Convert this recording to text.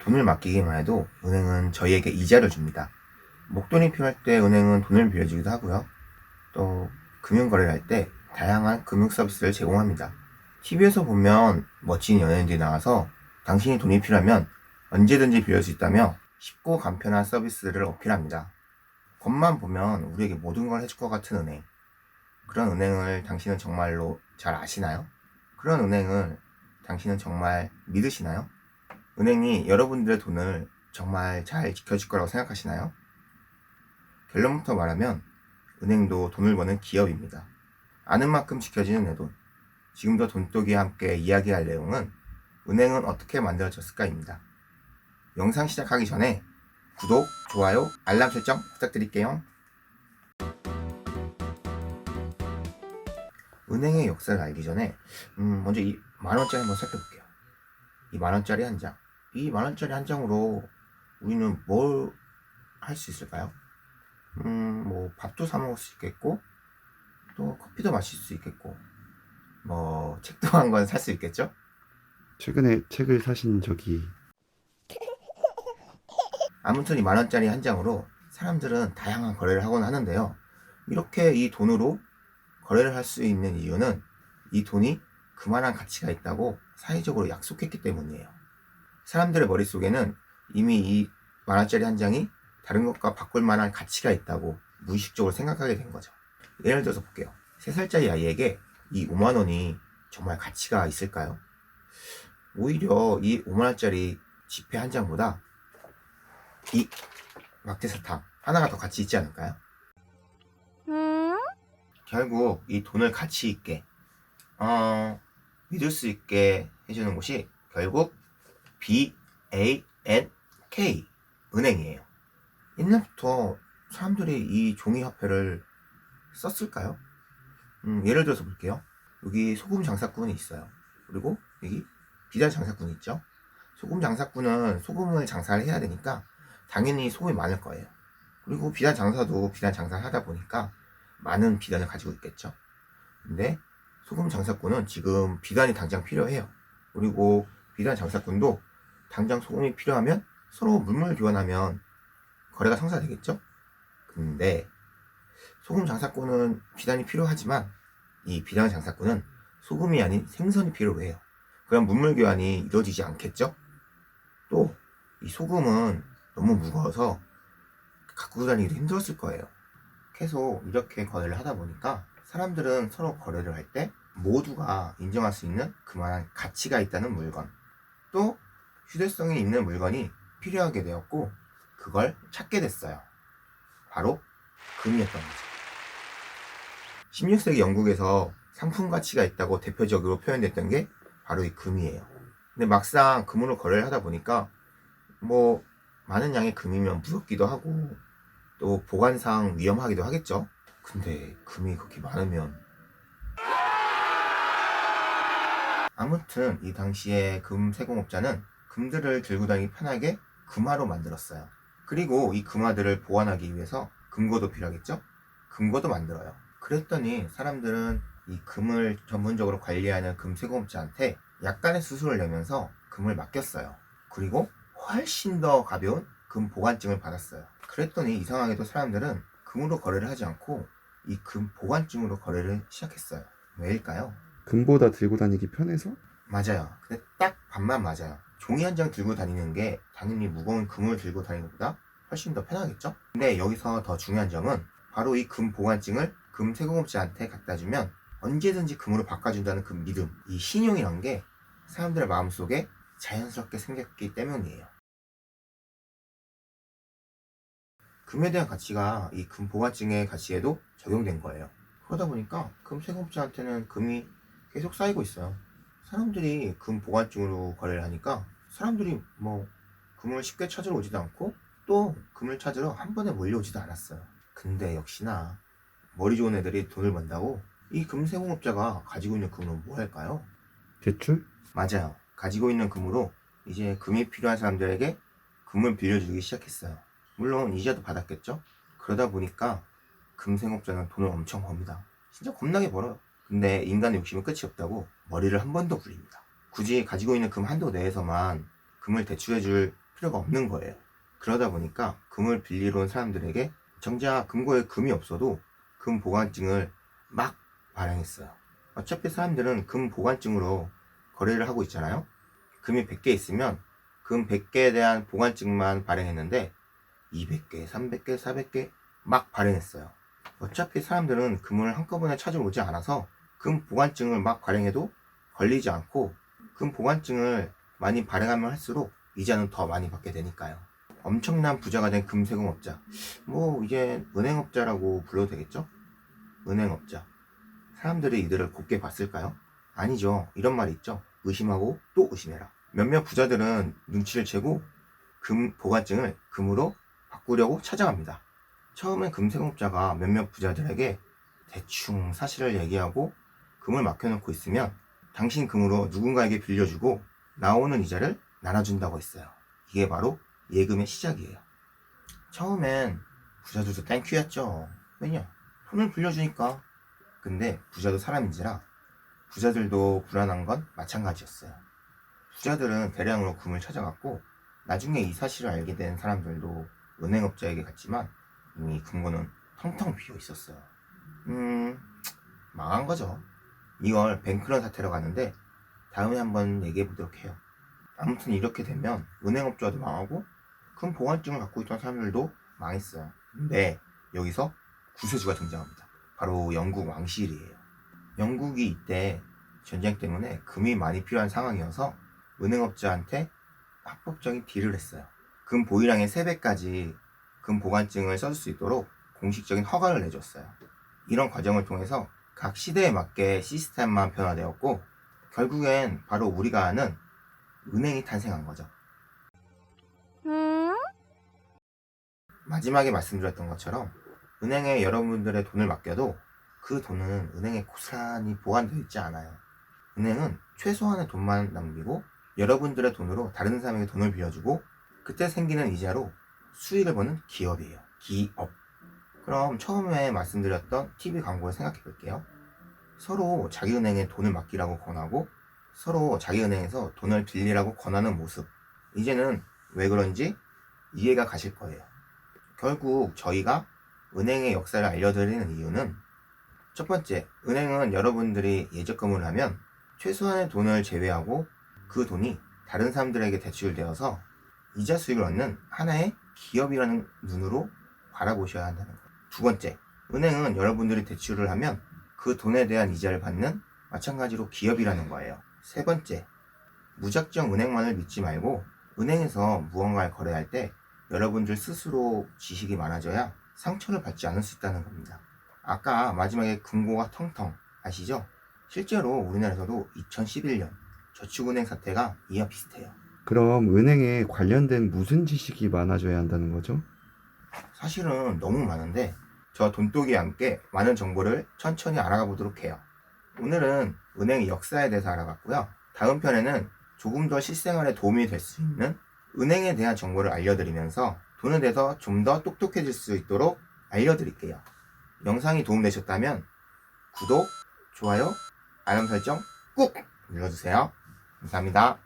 돈을 맡기기만 해도 은행은 저희에게 이자를 줍니다. 목돈이 필요할 때 은행은 돈을 빌려주기도 하고요. 또 금융거래를 할 때 다양한 금융 서비스를 제공합니다. TV에서 보면 멋진 연예인들이 나와서 당신이 돈이 필요하면 언제든지 빌릴 수 있다며 쉽고 간편한 서비스를 어필합니다. 겉만 보면 우리에게 모든 걸 해줄 것 같은 은행. 그런 은행을 당신은 정말로 잘 아시나요? 그런 은행을 당신은 정말 믿으시나요? 은행이 여러분들의 돈을 정말 잘 지켜줄 거라고 생각하시나요? 결론부터 말하면 은행도 돈을 버는 기업입니다. 아는 만큼 지켜지는 내 돈. 지금도 돈독이와 함께 이야기할 내용은 은행은 어떻게 만들어졌을까입니다. 영상 시작하기 전에 구독, 좋아요, 알람 설정 부탁드릴게요. 은행의 역사를 알기 전에 먼저 이 만원짜리 한번 살펴볼게요. 이 만원짜리 한 장. 이 만원짜리 한 장으로 우리는 뭘 할 수 있을까요? 뭐 밥도 사 먹을 수 있겠고, 또 커피도 마실 수 있겠고, 뭐 책도 한 권 살 수 있겠죠? 최근에 책을 사신 적이 아무튼 이 만원짜리 한 장으로 사람들은 다양한 거래를 하곤 하는데요. 이렇게 이 돈으로 거래를 할 수 있는 이유는 이 돈이 그만한 가치가 있다고 사회적으로 약속했기 때문이에요. 사람들의 머릿속에는 이미 이 만원짜리 한 장이 다른 것과 바꿀 만한 가치가 있다고 무의식적으로 생각하게 된 거죠. 예를 들어서 볼게요. 3살짜리 아이에게 이 5만원이 정말 가치가 있을까요? 오히려 이 5만원짜리 지폐 한 장보다 이 막대사탕 하나가 더 가치 있지 않을까요? 결국 이 돈을 가치 있게 믿을 수 있게 해주는 곳이 결국 BANK 은행이에요. 옛날부터 사람들이 이 종이 화폐를 썼을까요? 예를 들어서 볼게요. 여기 소금 장사꾼이 있어요. 그리고 여기 비단 장사꾼이 있죠. 소금 장사꾼은 소금을 장사를 해야 되니까 당연히 소금이 많을 거예요. 그리고 비단 장사도 비단 장사를 하다 보니까 많은 비단을 가지고 있겠죠. 근데 소금 장사꾼은 지금 비단이 당장 필요해요. 그리고 비단 장사꾼도 당장 소금이 필요하면 서로 물물 교환하면 거래가 성사되겠죠. 근데 소금 장사꾼은 비단이 필요하지만 이 비단 장사꾼은 소금이 아닌 생선이 필요해요. 그럼 물물 교환이 이루어지지 않겠죠. 또 이 소금은 너무 무거워서 갖고 다니기도 힘들었을 거예요. 계속 이렇게 거래를 하다 보니까 사람들은 서로 거래를 할 때 모두가 인정할 수 있는 그만한 가치가 있다는 물건, 또 휴대성이 있는 물건이 필요하게 되었고 그걸 찾게 됐어요. 바로 금이었던 거죠. 16세기 영국에서 상품 가치가 있다고 대표적으로 표현됐던 게 바로 이 금이에요. 근데 막상 금으로 거래를 하다 보니까 뭐 많은 양의 금이면 무겁기도 하고 또 보관상 위험하기도 하겠죠. 근데 금이 그렇게 많으면 아무튼 이 당시에 금 세공업자는 금들을 들고 다니기 편하게 금화로 만들었어요. 그리고 이 금화들을 보관하기 위해서 금고도 필요하겠죠? 금고도 만들어요. 그랬더니 사람들은 이 금을 전문적으로 관리하는 금 세공업자한테 약간의 수수료를 내면서 금을 맡겼어요. 그리고 훨씬 더 가벼운 금 보관증을 받았어요. 그랬더니 이상하게도 사람들은 금으로 거래를 하지 않고 이 금 보관증으로 거래를 시작했어요. 왜일까요? 금보다 들고 다니기 편해서? 맞아요. 근데 딱 반만 맞아요. 종이 한 장 들고 다니는 게 당연히 무거운 금을 들고 다니는 것보다 훨씬 더 편하겠죠? 근데 여기서 더 중요한 점은 바로 이 금 보관증을 금 세공업자한테 갖다 주면 언제든지 금으로 바꿔준다는 그 믿음, 이 신용이란 게 사람들의 마음속에 자연스럽게 생겼기 때문이에요. 금에 대한 가치가 이 금 보관증의 가치에도 적용된 거예요. 그러다 보니까 금 세공업자한테는 금이 계속 쌓이고 있어요. 사람들이 금 보관증으로 거래를 하니까 사람들이 뭐 금을 쉽게 찾으러 오지도 않고 또 금을 찾으러 한 번에 몰려오지도 않았어요. 근데 역시나 머리 좋은 애들이 돈을 번다고 이 금 세공업자가 가지고 있는 금으로 뭐 할까요? 대출? 맞아요. 가지고 있는 금으로 이제 금이 필요한 사람들에게 금을 빌려주기 시작했어요. 물론 이자도 받았겠죠? 그러다 보니까 금생업자는 돈을 엄청 법니다. 진짜 겁나게 벌어요. 근데 인간의 욕심은 끝이 없다고 머리를 한 번 더 굴립니다. 굳이 가지고 있는 금 한도 내에서만 금을 대출해줄 필요가 없는 거예요. 그러다 보니까 금을 빌리러 온 사람들에게 정작 금고에 금이 없어도 금 보관증을 막 발행했어요. 어차피 사람들은 금 보관증으로 거래를 하고 있잖아요. 금이 100개 있으면 금 100개에 대한 보관증만 발행했는데 200개, 300개, 400개 막 발행했어요. 어차피 사람들은 금을 한꺼번에 찾아오지 않아서 금 보관증을 막 발행해도 걸리지 않고 금 보관증을 많이 발행하면 할수록 이자는 더 많이 받게 되니까요. 엄청난 부자가 된 금세금업자, 뭐 이제 은행업자라고 불러도 되겠죠? 은행업자. 사람들이 이들을 곱게 봤을까요? 아니죠. 이런 말이 있죠. 의심하고 또 의심해라. 몇몇 부자들은 눈치를 채고 금 보관증을 금으로 바꾸려고 찾아갑니다. 처음엔 금세금업자가 몇몇 부자들에게 대충 사실을 얘기하고 금을 맡겨놓고 있으면 당신 금으로 누군가에게 빌려주고 나오는 이자를 나눠준다고 했어요. 이게 바로 예금의 시작이에요. 처음엔 부자들도 땡큐였죠. 왜냐? 돈을 빌려주니까. 근데 부자도 사람인지라 부자들도 불안한 건 마찬가지였어요. 부자들은 대량으로 금을 찾아갔고 나중에 이 사실을 알게 된 사람들도 은행업자에게 갔지만 이미 금고는 텅텅 비어 있었어요. 망한 거죠. 이걸 뱅크런 사태라고 하는데 다음에 한번 얘기해 보도록 해요. 아무튼 이렇게 되면 은행업자도 망하고 금 보관증을 갖고 있던 사람들도 망했어요. 근데 여기서 구세주가 등장합니다. 바로 영국 왕실이에요. 영국이 이때 전쟁 때문에 금이 많이 필요한 상황이어서 은행업자한테 합법적인 딜을 했어요. 금 보유량의 3배까지 금 보관증을 써줄 수 있도록 공식적인 허가를 내줬어요. 이런 과정을 통해서 각 시대에 맞게 시스템만 변화되었고 결국엔 바로 우리가 아는 은행이 탄생한 거죠. 마지막에 말씀드렸던 것처럼 은행에 여러분들의 돈을 맡겨도 그 돈은 은행에 고스란히 보관되어 있지 않아요. 은행은 최소한의 돈만 남기고 여러분들의 돈으로 다른 사람에게 돈을 빌려주고 그때 생기는 이자로 수익을 보는 기업이에요. 기업. 그럼 처음에 말씀드렸던 TV 광고를 생각해 볼게요. 서로 자기 은행에 돈을 맡기라고 권하고 서로 자기 은행에서 돈을 빌리라고 권하는 모습. 이제는 왜 그런지 이해가 가실 거예요. 결국 저희가 은행의 역사를 알려드리는 이유는 첫 번째, 은행은 여러분들이 예적금을 하면 최소한의 돈을 제외하고 그 돈이 다른 사람들에게 대출되어서 이자 수익을 얻는 하나의 기업이라는 눈으로 바라보셔야 한다는 거예요. 두 번째, 은행은 여러분들이 대출을 하면 그 돈에 대한 이자를 받는 마찬가지로 기업이라는 거예요. 세 번째, 무작정 은행만을 믿지 말고 은행에서 무언가를 거래할 때 여러분들 스스로 지식이 많아져야 상처를 받지 않을 수 있다는 겁니다. 아까 마지막에 금고가 텅텅 아시죠? 실제로 우리나라에서도 2011년 저축은행 사태가 이와 비슷해요. 그럼 은행에 관련된 무슨 지식이 많아져야 한다는 거죠? 사실은 너무 많은데 저 돈독이와 함께 많은 정보를 천천히 알아가 보도록 해요. 오늘은 은행의 역사에 대해서 알아봤고요. 다음 편에는 조금 더 실생활에 도움이 될 수 있는 은행에 대한 정보를 알려드리면서 돈에 대해서 좀 더 똑똑해질 수 있도록 알려드릴게요. 영상이 도움되셨다면 구독, 좋아요, 알람 설정 꾹 눌러주세요. 감사합니다.